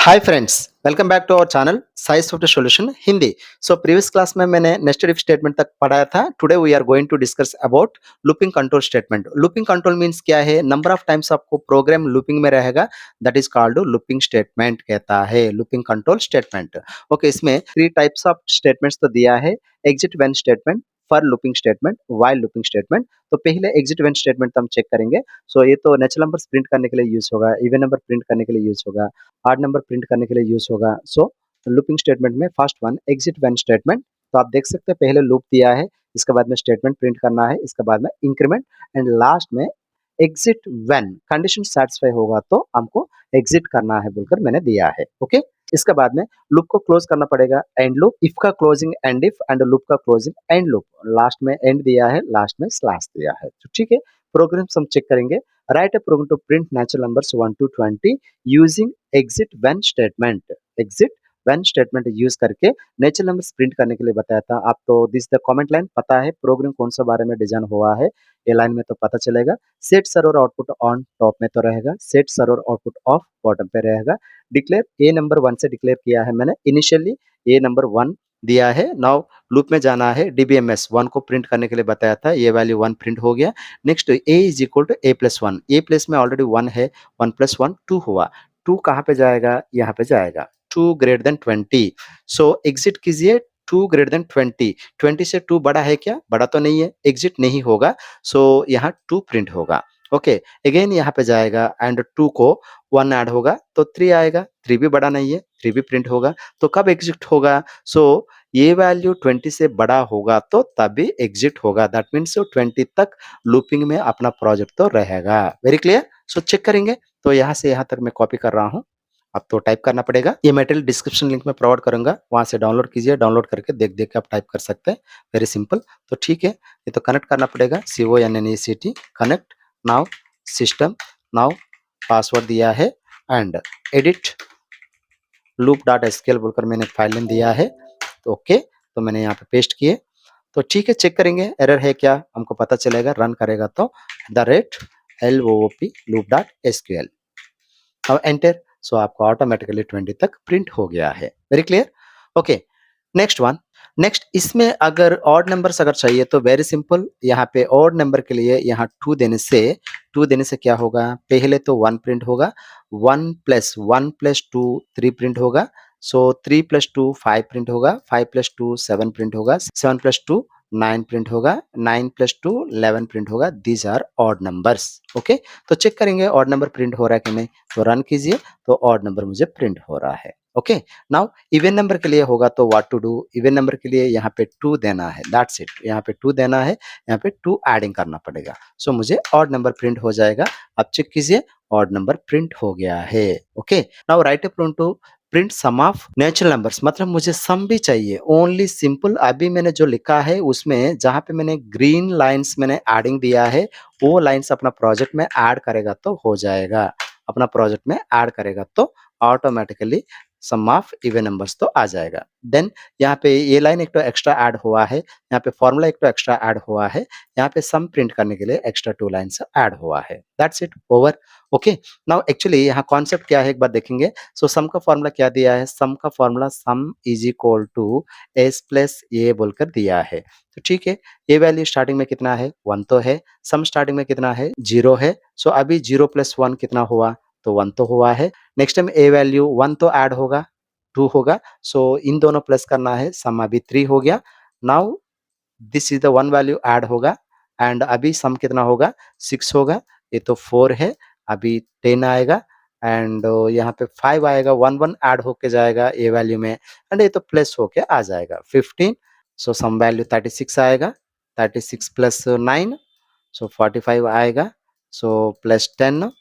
Hi friends, welcome back to our channel science software solution Hindi. So previous class में मैंने nested if statement तक पढ़ाया था। Today we are going to discuss about looping control statement. Looping control means क्या है? Number of times आपको program looping में रहेगा, that is called looping statement कहता है, लूपिंग कंट्रोल स्टेटमेंट। ओके, इसमें थ्री टाइप्स ऑफ स्टेटमेंट्स तो दिया है। Exit when statement, for looping statement, while looping statement. तो पहले एग्जिट व्हेन स्टेटमेंट हम चेक करेंगे। सो ये तो नेचुरल नंबर्स प्रिंट करने के लिए यूज होगा, इवन नंबर प्रिंट करने के लिए यूज होगा, आड नंबर प्रिंट करने के लिए यूज होगा। सो लूपिंग स्टेटमेंट में first one exit when statement. तो आप देख सकते हैं पहले लूप दिया है, इसके बाद में स्टेटमेंट प्रिंट करना है, इसके बाद में इंक्रीमेंट एंड लास्ट में एग्जिट व्हेन कंडीशन सेटिस्फाई होगा तो हमको एग्जिट करना है बोलकर मैंने दिया है। ओके, इसके बाद में लूप को क्लोज करना पड़ेगा, एंड लूप, इफ का closing and if, and loop का क्लोजिंग एंड लूप। लास्ट में एंड दिया है, लास्ट में स्लैश दिया है। तो ठीक है, प्रोग्राम हम चेक करेंगे। Write a program to print natural numbers 1 to 20 using exit when statement. Exit when statement use करके नेचुरल नंबर्स प्रिंट करने के लिए बताया था। आप तो दिस द कमेंट लाइन पता है प्रोग्राम कौन सा बारे में डिजाइन हुआ है, ये लाइन में तो पता चलेगा। Set server output on top में तो रहेगा, set server output of bottom पे रहेगा। डिक्लेयर ए नंबर 1 से डिक्लेयर किया है मैंने इनिशियली, ए नंबर 1 दिया है। नाउ लूप में जाना है, डीबीएमएस 1 को प्रिंट करने के लिए बताया था, ये वैल्यू 1 प्रिंट हो गया। Next a is equal to a plus 1, a place में ऑलरेडी 1 है, 1 प्लस 1 2 हुआ। 2 कहाँ पे जाएगा? यहाँ पे जाएगा, 2 ग्रेटर देन 20। सो एग्जिट कीजिए 2 ग्रेटर देन 20। 20 से 2 बड़ा है क्या? बड़ा तो नहीं है, एग्जिट नहीं होगा। सो यहाँ 2 प्रिंट होगा। ओके, अगेन यहाँ पे जाएगा एंड 2 को 1 ऐड होगा तो 3 आएगा, 3 भी बड़ा नहीं है, 3 भी प्रिंट होगा। तो कब एग्जिट होगा? सो ये वैल्यू 20 से बड़ा होगा तो तभी एग्जिट होगा। दैट मीन्स 20 तक लूपिंग में अपना प्रोजेक्ट तो रहेगा। Very clear? सो चेक करेंगे। तो यहाँ से यहाँ तक मैं कॉपी कर रहा हूँ, अब तो टाइप करना पड़ेगा। ये मटेरियल डिस्क्रिप्शन लिंक में प्रोवाइड करूंगा, वहां से डाउनलोड कीजिए, डाउनलोड करके देख देख के आप टाइप कर सकते हैं। Very simple. तो ठीक है, ये तो कनेक्ट करना पड़ेगा, CONNECT connect. Now system, now password दिया है and edit loop dot SQL बोलकर मैंने फाइल नेम दिया है। तो ओके, तो मैंने यहाँ पे पेस्ट किए। तो ठीक है, चेक करेंगे एरर है क्या, हमको पता चलेगा। रन करेगा तो @loop लूप डॉट एसक्यूएल, अब एंटर। सो आपको ऑटोमेटिकली 20 तक प्रिंट हो गया है। Very clear? Okay, next one. Next इसमें अगर ऑड नंबर्स अगर चाहिए तो वेरी सिंपल, यहाँ पे ऑड नंबर के लिए यहाँ 2 देने से क्या होगा? पहले तो 1 प्रिंट होगा, 1 प्लस 2 3 प्रिंट होगा। सो 3 प्लस 2 5 प्रिंट होगा, 5 प्लस 2 7 प्रिंट होगा, 7 प्लस 2 9 प्रिंट होगा, 9 प्लस 2 11 प्रिंट होगा। These are odd numbers. Okay, तो चेक करेंगे ऑड नंबर प्रिंट हो रहा है कि नहीं। तो रन कीजिए, तो ऑड नंबर मुझे प्रिंट हो रहा है। ओके, नाउ इवन नंबर के लिए होगा तो what to do? Even number के लिए यहाँ पे 2 देना है, दैट्स इट। यहाँ पे 2 देना है, यहाँ पे 2 एडिंग करना पड़ेगा। सो मुझे ऑड नंबर प्रिंट हो जाएगा। अब चेक कीजिए, ऑड नंबर प्रिंट हो गया है। Okay, now write a print to print sum of natural numbers, मतलब मुझे सम भी चाहिए, ओनली सिंपल। अभी मैंने जो लिखा है उसमें जहाँ पे मैंने ग्रीन लाइन्स मैंने एडिंग दिया है, वो लाइन्स अपना प्रोजेक्ट में ऐड करेगा तो हो जाएगा। अपना प्रोजेक्ट में ऐड करेगा तो automatically sum of even numbers तो आ जाएगा। देन यहाँ पे ये लाइन एक तो एक्स्ट्रा ऐड हुआ है, यहाँ पे फॉर्मूला एक तो एक्स्ट्रा ऐड हुआ है, यहाँ पे सम प्रिंट करने के लिए एक्स्ट्रा 2 लाइन्स ऐड हुआ है। That's it, over. Okay, now actually यहाँ कॉन्सेप्ट क्या है एक बार देखेंगे। सो सम का फॉर्मूला क्या दिया है? सम का formula sum is equal to S plus A बोलकर दिया है। तो ठीक है, ये वैल्यू स्टार्टिंग में कितना है? 1 तो है, सम स्टार्टिंग में कितना है? 0 है। सो अभी 0 प्लस 1 कितना हुआ? तो 1 तो हुआ है। नेक्स्ट टाइम ए वैल्यू 1 तो ऐड होगा, 2 होगा। सो इन दोनों प्लस करना है, सम अभी 3 हो गया। Now this is the 1 value add होगा एंड अभी सम कितना होगा? 6 होगा। ये तो 4 है, अभी 10 आएगा एंड यहाँ पे 5 आएगा, 1 ऐड होके जाएगा ए वैल्यू में एंड ये तो प्लस होके आ जाएगा 15। सो सम वैल्यू 36 आएगा, 36 प्लस 9 सो 45 आएगा। सो प्लस 10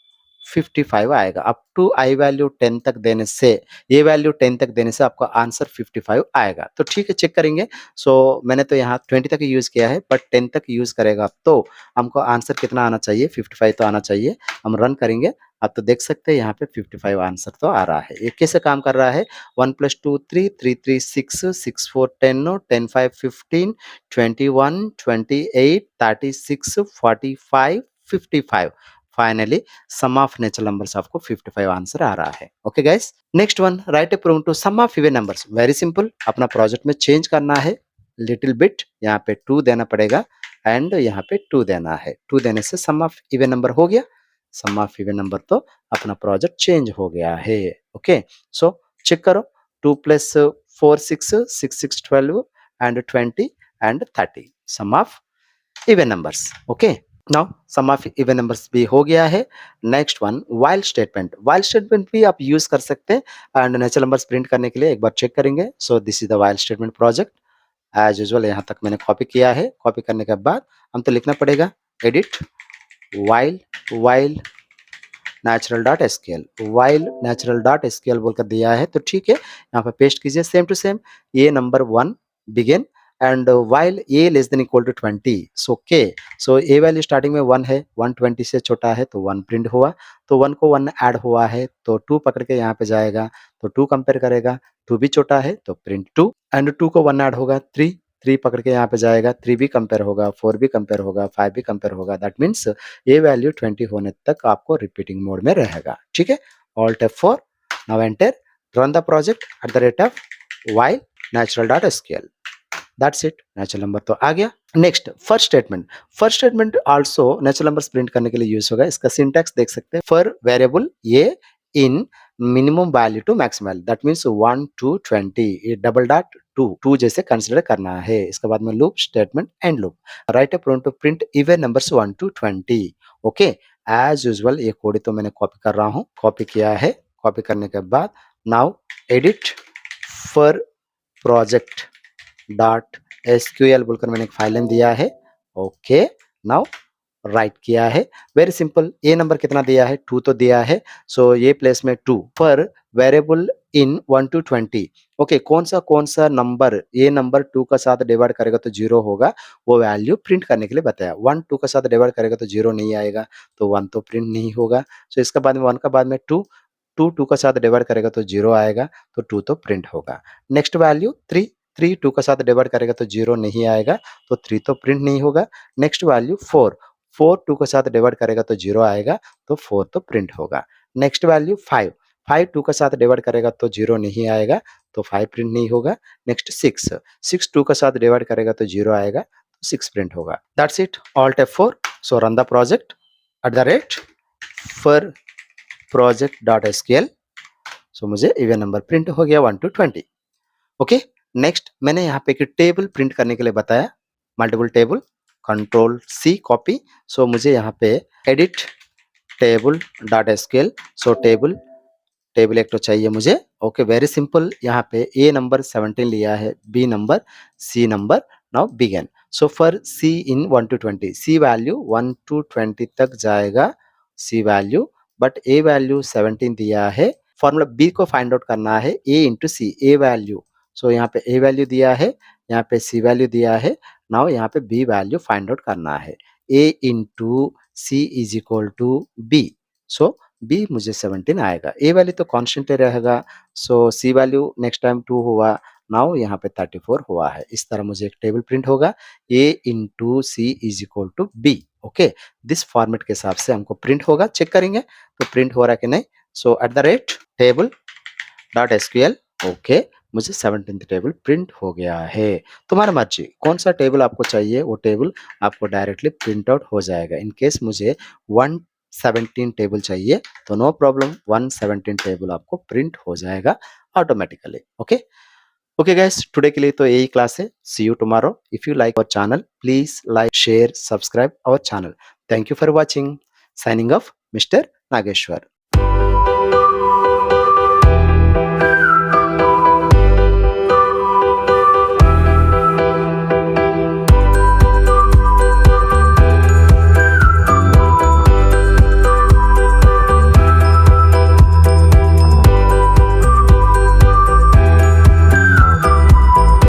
55 आएगा। अप टू आई वैल्यू 10 तक देने से, ये वैल्यू 10 तक देने से आपका आंसर 55 आएगा। तो ठीक है, चेक करेंगे। सो मैंने तो यहाँ 20 तक यूज किया है, बट 10 तक यूज करेगा तो हमको आंसर कितना आना चाहिए? 55 तो आना चाहिए। हम रन करेंगे, आप तो देख सकते हैं यहाँ पे 55 आंसर तो आ रहा है। ये कैसे काम कर रहा है? 1 + 2 3, 3 3 6, 6 4 10, 10 5 15, 21 28 36 45 55। Finally sum of natural numbers आपको 55 आंसर आ रहा है। Okay guys, next one, write a program to sum of even numbers. Very simple, अपना प्रोजेक्ट में चेंज करना है लिटिल बिट, यहाँ पे 2 देना पड़ेगा एंड यहाँ पे 2 देना है। 2 देने से सम ऑफ इवन नंबर हो गया। सम ऑफ इवन नंबर तो अपना प्रोजेक्ट चेंज हो गया है। ओके, सो चेक करो, 2 plus 4 6, 6 6 12 and 20 and 30 sum of even numbers. Okay, now sum of even numbers भी हो गया है। Next one, while statement. While statement भी आप यूज कर सकते हैं एंड नेचुरल नंबर्स प्रिंट करने के लिए एक बार चेक करेंगे। So this is the while statement project. As usual यहाँ तक मैंने कॉपी किया है। कॉपी करने के बाद हम तो लिखना पड़ेगा edit while natural dot SQL. While natural dot SQL बोलकर दिया है तो ठीक है, यहाँ पे पेस्ट कीजिए सेम टू सेम। ये number 1 begin and while a less than equal to 20। So K, so A value starting में 1 है, 1 20 से छोटा है तो 1 प्रिंट हुआ। तो 1 को 1 ऐड हुआ है तो 2 पकड़ के यहाँ पे जाएगा तो 2 कंपेयर करेगा, 2 भी छोटा है तो प्रिंट 2 एंड 2 को 1 ऐड होगा 3, 3 पकड़ के यहाँ पे जाएगा, 3 भी कंपेयर होगा, 4 भी कंपेयर होगा, 5 भी कंपेयर होगा। दैट मीन्स ये वैल्यू 20 होने तक आपको रिपीटिंग मोड में रहेगा। ठीक है, alt F4, now enter, run the project at the rate of while natural dot SQL. That's it, natural number तो आ गया। Next, first statement. First statement also natural numbers print करने के लिए यूज होगा। इसका सिंटैक्स देख सकते हैं, फॉर वेरिएबल ये in minimum value to maximum value, that means 1 to 20, ये डबल डॉट 2 जैसे कंसिडर करना है। इसके बाद में loop statement end loop. Write a program to print even numbers 1 to 20। Okay, as usual ये कोड तो मैंने कॉपी कर रहा हूँ, कॉपी किया है। कॉपी करने के बाद now edit for project dot SQL बोलकर मैंने एक फाइल नेम दिया है। ओके, नाउ राइट किया है। वेरी सिंपल, ए नंबर कितना दिया है, 2 तो दिया है। सो ये प्लेस में 2 for variable in 1 to 20। Okay, कौन सा नंबर ये नंबर 2 का साथ डिवाइड करेगा तो 0 होगा, वो वैल्यू प्रिंट करने के लिए बताया। 1 2 का साथ डिवाइड करेगा तो 0 नहीं आएगा, तो 1 तो प्रिंट नहीं होगा। सो इसके बाद में 1 का बाद में 2, 2 का साथ डिवाइड करेगा तो 0 आएगा, तो 2 तो प्रिंट होगा। नेक्स्ट वैल्यू 3, 3 2 का साथ डिवाइड करेगा तो 0 नहीं आएगा, तो 3 तो प्रिंट नहीं होगा। नेक्स्ट वैल्यू 4, 4 2 के साथ डिवाइड करेगा तो 0 आएगा, तो 4 तो प्रिंट होगा। नेक्स्ट वैल्यू 5, 5 2 के साथ डिवाइड करेगा तो 0 नहीं आएगा, तो 5 प्रिंट नहीं होगा। नेक्स्ट 6, 6 2 के साथ डिवाइड करेगा तो 0 आएगा, तो 6 प्रिंट होगा। That's it, alt F4। So run the project at the rate for project dot SQL. So मुझे इवन नंबर प्रिंट हो गया 1 to 20। ओके, नेक्स्ट मैंने यहाँ पे एक टेबल प्रिंट करने के लिए बताया, multiple table, control C copy. So मुझे यहाँ पे edit table dot SQL. So table एक तो चाहिए मुझे। ओके, वेरी सिंपल, यहाँ पे ए नंबर 17 लिया है, b number, c number. Now begin. So for c in 1 to 20, c value 1 to 20 तक जाएगा, c value, but a value 17 दिया है। फॉर्मूला बी को फाइंड आउट करना है, A into C, A value. सो यहाँ पे ए वैल्यू दिया है, यहाँ पे सी वैल्यू दिया है। नाउ यहाँ पे बी वैल्यू फाइंड आउट करना है, A into C is equal to B. So B मुझे 17 आएगा, ए वैल्यू तो कांस्टेंट ही रहेगा। So C value next time 2 हुआ, नाउ यहाँ पे 34 हुआ है। इस तरह मुझे एक टेबल प्रिंट होगा, A into C is equal to B. Okay, this format के हिसाब से हमको प्रिंट होगा। चेक करेंगे तो प्रिंट हो रहा है कि नहीं। So at the rate table dot SQL. Okay, मुझे 17th टेबल प्रिंट हो गया है। तुम्हारा मर्जी कौन सा टेबल आपको चाहिए, वो टेबल आपको डायरेक्टली प्रिंट आउट हो जाएगा। इन केस मुझे 117 टेबल चाहिए तो नो प्रॉब्लम, 117 टेबल आपको प्रिंट हो जाएगा automatically. Okay, okay guys, today के लिए तो यही क्लास है। See you tomorrow. If you like our channel, please like, share, subscribe our channel. Thank you for watching. Signing off, mister Nageshwar.